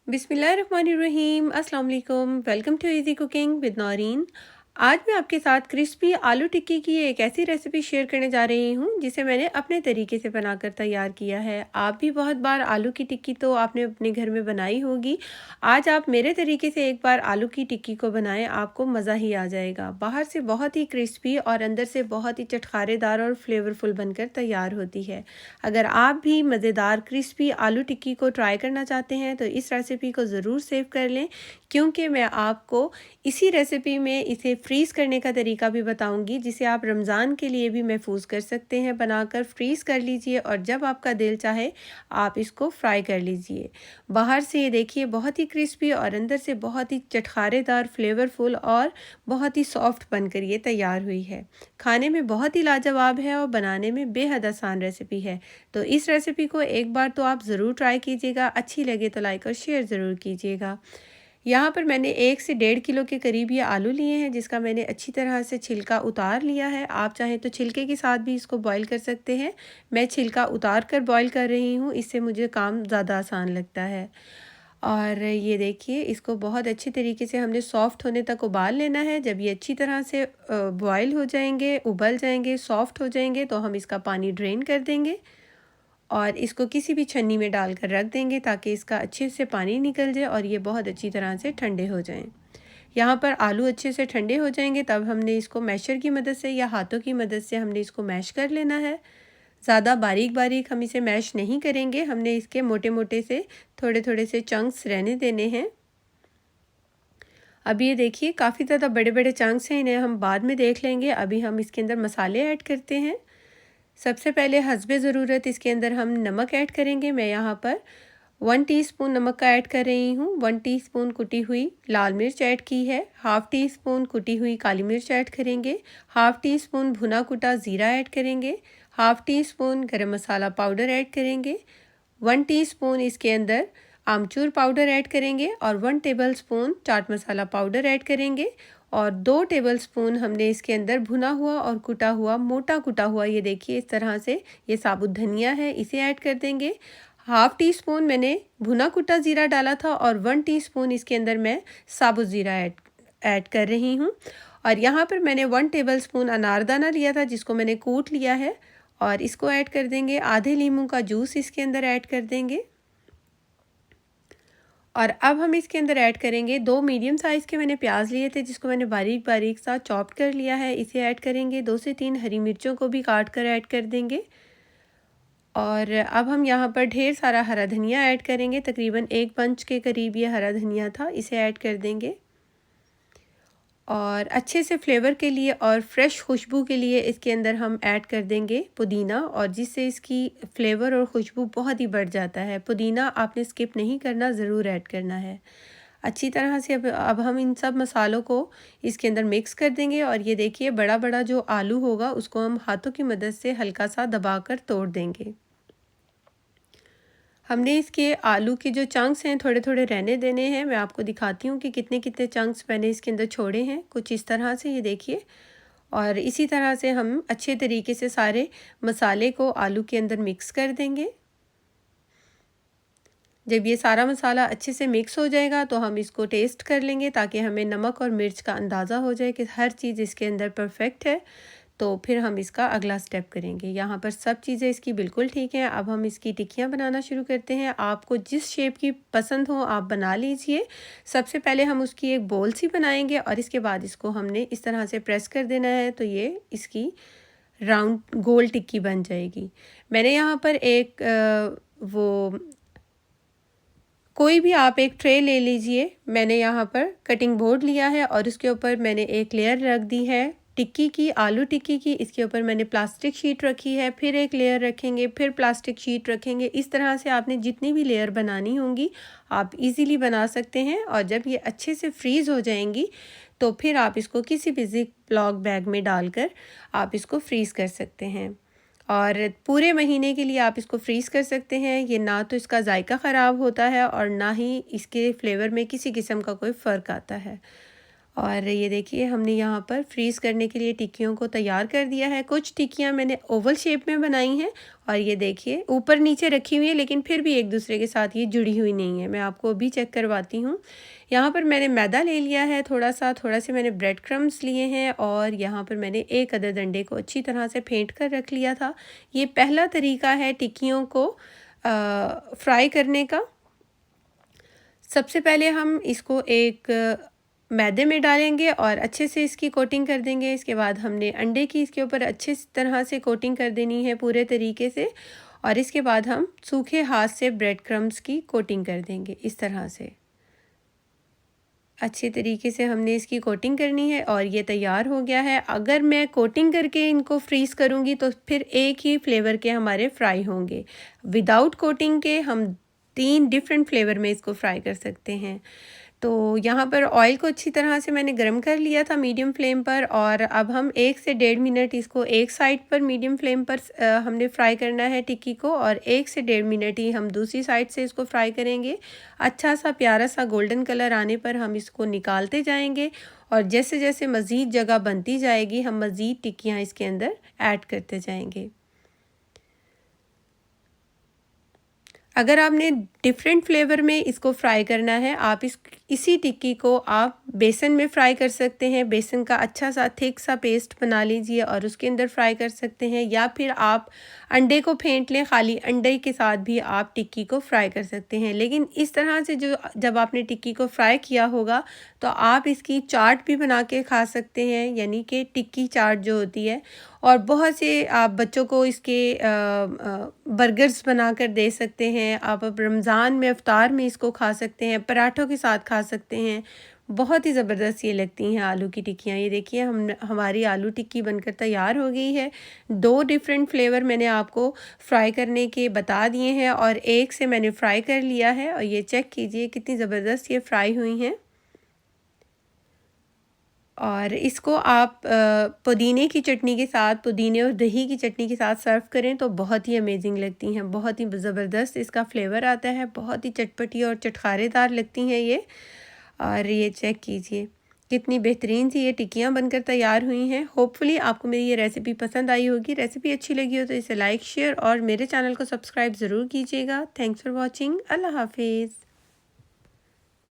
बिस्मिल्लाहिर्रहमानिर्रहीम। अस्सलाम वालेकुम। Welcome to easy cooking with Naureen. आज मैं आपके साथ क्रिस्पी आलू टिक्की की एक ऐसी रेसिपी शेयर करने जा रही हूँ जिसे मैंने अपने तरीके से बनाकर तैयार किया है। आप भी बहुत बार आलू की टिक्की तो आपने अपने घर में बनाई होगी। आज आप मेरे तरीके से एक बार आलू की टिक्की को बनाएं, आपको मज़ा ही आ जाएगा। बाहर से बहुत ही क्रिस्पी और अंदर से बहुत ही चटखारेदार और फ्लेवरफुल बनकर तैयार होती है। अगर आप भी मज़ेदार क्रिस्पी आलू टिक्की को ट्राई करना चाहते हैं तो इस रेसिपी को ज़रूर सेव कर लें, क्योंकि मैं आपको इसी रेसिपी में इसे फ्रीज़ करने का तरीका भी बताऊंगी, जिसे आप रमज़ान के लिए भी महफूज कर सकते हैं। बनाकर फ्रीज़ कर लीजिए और जब आपका दिल चाहे आप इसको फ्राई कर लीजिए। बाहर से ये देखिए बहुत ही क्रिस्पी और अंदर से बहुत ही चटखारेदार, फ्लेवरफुल और बहुत ही सॉफ्ट बनकर ये तैयार हुई है। खाने में बहुत ही लाजवाब है और बनाने में बेहद आसान रेसिपी है। तो इस रेसिपी को एक बार तो आप ज़रूर ट्राई कीजिएगा। अच्छी लगे तो लाइक और शेयर ज़रूर कीजिएगा। यहाँ पर मैंने 1 से 1.5 किलो के करीब ये आलू लिए हैं, जिसका मैंने अच्छी तरह से छिलका उतार लिया है। आप चाहें तो छिलके के साथ भी इसको बॉईल कर सकते हैं। मैं छिलका उतार कर बॉईल कर रही हूँ, इससे मुझे काम ज़्यादा आसान लगता है। और ये देखिए, इसको बहुत अच्छी तरीके से हमने सॉफ्ट होने तक उबाल लेना है। जब ये अच्छी तरह से बॉईल हो जाएंगे, उबल जाएंगे, सॉफ्ट हो जाएंगे, तो हम इसका पानी ड्रेन कर देंगे और इसको किसी भी छन्नी में डालकर रख देंगे ताकि इसका अच्छे से पानी निकल जाए और ये बहुत अच्छी तरह से ठंडे हो जाएं। यहाँ पर आलू अच्छे से ठंडे हो जाएंगे, तब हमने इसको मैशर की मदद से या हाथों की मदद से हमने इसको मैश कर लेना है। ज़्यादा बारीक बारीक हम इसे मैश नहीं करेंगे, हमने इसके मोटे मोटे से थोड़े थोड़े से चंक्स रहने देने हैं। अब ये देखिए काफ़ी ज़्यादा बड़े बड़े चंक्स हैं, इन्हें हम बाद में देख लेंगे। अभी हम इसके अंदर मसाले ऐड करते हैं। सबसे पहले हस्बे ज़रूरत इसके अंदर हम नमक ऐड करेंगे। मैं यहाँ पर 1 टीस्पून नमक का ऐड कर रही हूँ। 1 टीस्पून कुटी हुई लाल मिर्च ऐड की है। हाफ़ टी स्पून कुटी हुई काली मिर्च ऐड करेंगे। हाफ़ टी स्पून भुना कुटा ज़ीरा ऐड करेंगे। हाफ़ टी स्पून गरम मसाला पाउडर ऐड करेंगे। 1 टीस्पून इसके अंदर आमचूर पाउडर ऐड करेंगे और 1 tablespoon chaat masala powder add करेंगे। और 2 टेबलस्पून हमने इसके अंदर भुना हुआ और कुटा हुआ, मोटा कुटा हुआ, ये देखिए इस तरह से ये साबुत धनिया है, इसे ऐड कर देंगे। हाफ़ टी स्पून मैंने भुना कुटा ज़ीरा डाला था और 1 टीस्पून इसके अंदर मैं साबुत ज़ीरा ऐड कर रही हूँ। और यहाँ पर मैंने 1 टेबलस्पून अनारदाना लिया था, जिसको मैंने कूट लिया है, और इसको ऐड कर देंगे। आधे नींबू का जूस इसके अंदर ऐड कर देंगे। और अब हम इसके अंदर ऐड करेंगे 2 मीडियम साइज़ के मैंने प्याज लिए थे, जिसको मैंने बारीक बारीक सा चॉप कर लिया है, इसे ऐड करेंगे। 2 से 3 हरी मिर्चों को भी काट कर ऐड कर देंगे। और अब हम यहाँ पर ढेर सारा हरा धनिया ऐड करेंगे। तकरीबन 1 पंच के करीब ये हरा धनिया था, इसे ऐड कर देंगे। और अच्छे से फ्लेवर के लिए और फ्रेश खुशबू के लिए इसके अंदर हम ऐड कर देंगे पुदीना, और जिससे इसकी फ्लेवर और खुशबू बहुत ही बढ़ जाता है। पुदीना आपने स्किप नहीं करना, ज़रूर ऐड करना है। अच्छी तरह से अब हम इन सब मसालों को इसके अंदर मिक्स कर देंगे। और ये देखिए बड़ा बड़ा जो आलू होगा उसको हम हाथों की मदद से हल्का सा दबाकर तोड़ देंगे। हमने इसके आलू के जो चंक्स हैं थोड़े थोड़े रहने देने हैं। मैं आपको दिखाती हूँ कि कितने कितने चंक्स मैंने इसके अंदर छोड़े हैं, कुछ इस तरह से, ये देखिए। और इसी तरह से हम अच्छे तरीके से सारे मसाले को आलू के अंदर मिक्स कर देंगे। जब ये सारा मसाला अच्छे से मिक्स हो जाएगा तो हम इसको टेस्ट कर लेंगे, ताकि हमें नमक और मिर्च का अंदाज़ा हो जाए कि हर चीज़ इसके अंदर परफेक्ट है। तो फिर हम इसका अगला स्टेप करेंगे। यहाँ पर सब चीज़ें इसकी बिल्कुल ठीक हैं। अब हम इसकी टिक्कियाँ बनाना शुरू करते हैं। आपको जिस शेप की पसंद हो आप बना लीजिए। सबसे पहले हम उसकी एक बॉल सी बनाएंगे और इसके बाद इसको हमने इस तरह से प्रेस कर देना है, तो ये इसकी राउंड गोल टिक्की बन जाएगी। मैंने यहाँ पर कोई भी आप एक ट्रे ले लीजिए। मैंने यहाँ पर कटिंग बोर्ड लिया है और उसके ऊपर मैंने एक लेयर रख दी है टिक्की की, आलू टिक्की की। इसके ऊपर मैंने प्लास्टिक शीट रखी है, फिर एक लेयर रखेंगे, फिर प्लास्टिक शीट रखेंगे। इस तरह से आपने जितनी भी लेयर बनानी होंगी आप इजीली बना सकते हैं। और जब ये अच्छे से फ्रीज़ हो जाएंगी तो फिर आप इसको किसी भी ज़िप-लॉक बैग में डालकर आप इसको फ्रीज़ कर सकते हैं। और पूरे महीने के लिए आप इसको फ्रीज़ कर सकते हैं। ये ना तो इसका जायका ख़राब होता है और ना ही इसके फ्लेवर में किसी किस्म का कोई फ़र्क आता है। और ये देखिए हमने यहाँ पर फ्रीज़ करने के लिए टिक्कियों को तैयार कर दिया है। कुछ टिक्कियाँ मैंने ओवल शेप में बनाई हैं और ये देखिए ऊपर नीचे रखी हुई है, लेकिन फिर भी एक दूसरे के साथ ये जुड़ी हुई नहीं है। मैं आपको अभी चेक करवाती हूँ। यहाँ पर मैंने मैदा ले लिया है थोड़ा से मैंने ब्रेड क्रम्स लिए हैं और यहाँ पर मैंने एक अदद अंडे को अच्छी तरह से फेंट कर रख लिया था। ये पहला तरीका है टिक्कियों को फ्राई करने का। सबसे पहले हम इसको एक मैदे में डालेंगे और अच्छे से इसकी कोटिंग कर देंगे। इसके बाद हमने अंडे की इसके ऊपर अच्छे तरह से कोटिंग कर देनी है पूरे तरीके से, और इसके बाद हम सूखे हाथ से ब्रेड क्रम्स की कोटिंग कर देंगे। इस तरह से अच्छे तरीके से हमने इसकी कोटिंग करनी है और ये तैयार हो गया है। अगर मैं कोटिंग करके इनको फ्रीज़ करूँगी तो फिर एक ही फ्लेवर के हमारे फ्राई होंगे। विदाउट कोटिंग के हम 3 डिफरेंट फ्लेवर में इसको फ्राई कर सकते हैं। तो यहाँ पर ऑयल को अच्छी तरह से मैंने गर्म कर लिया था मीडियम फ्लेम पर, और अब हम 1 से 1.5 मिनट इसको एक साइड पर मीडियम फ्लेम पर हमने फ्राई करना है टिक्की को, और 1 से 1.5 मिनट ही हम दूसरी साइड से इसको फ्राई करेंगे। अच्छा सा प्यारा सा गोल्डन कलर आने पर हम इसको निकालते जाएंगे, और जैसे जैसे मज़ीद जगह बनती जाएगी हम मज़ीद टिक्कियाँ इसके अंदर ऐड करते जाएंगे। अगर आपने डिफरेंट फ्लेवर में इसको फ्राई करना है, आप इसी टिक्की को आप बेसन में फ्राई कर सकते हैं। बेसन का अच्छा सा थिक सा पेस्ट बना लीजिए और उसके अंदर फ्राई कर सकते हैं, या फिर आप अंडे को फेंट लें, खाली अंडे के साथ भी आप टिक्की को फ्राई कर सकते हैं। लेकिन इस तरह से जब आपने टिक्की को फ्राई किया होगा तो आप इसकी चाट भी बना के खा सकते हैं, यानी कि टिक्की चाट जो होती है। और बहुत से आप बच्चों को इसके बर्गर्स बना कर दे सकते हैं। आप अब रमज़ान में इफ्तार में इसको खा सकते हैं, पराठों के साथ खा सकते हैं। बहुत ही ज़बरदस्त ये लगती हैं आलू की टिक्कियाँ। ये देखिए हमारी आलू टिक्की बनकर तैयार हो गई है। 2 डिफरेंट फ्लेवर मैंने आपको फ्राई करने के बता दिए हैं और एक से मैंने फ्राई कर लिया है, और ये चेक कीजिए कितनी ज़बरदस्त ये फ्राई हुई हैं। और इसको आप पुदीने की चटनी के साथ, पुदीने और दही की चटनी के साथ सर्व करें तो बहुत ही अमेजिंग लगती हैं। बहुत ही ज़बरदस्त इसका फ्लेवर आता है, बहुत ही चटपटी और चटखारेदार लगती हैं ये। और ये चेक कीजिए कितनी बेहतरीन सी ये टिक्कियाँ बनकर तैयार हुई हैं। होपफुली आपको मेरी ये रेसिपी पसंद आई होगी। रेसिपी अच्छी लगी हो तो इसे लाइक, शेयर और मेरे चैनल को सब्सक्राइब ज़रूर कीजिएगा। Thanks for watching. अल्लाह हाफिज़।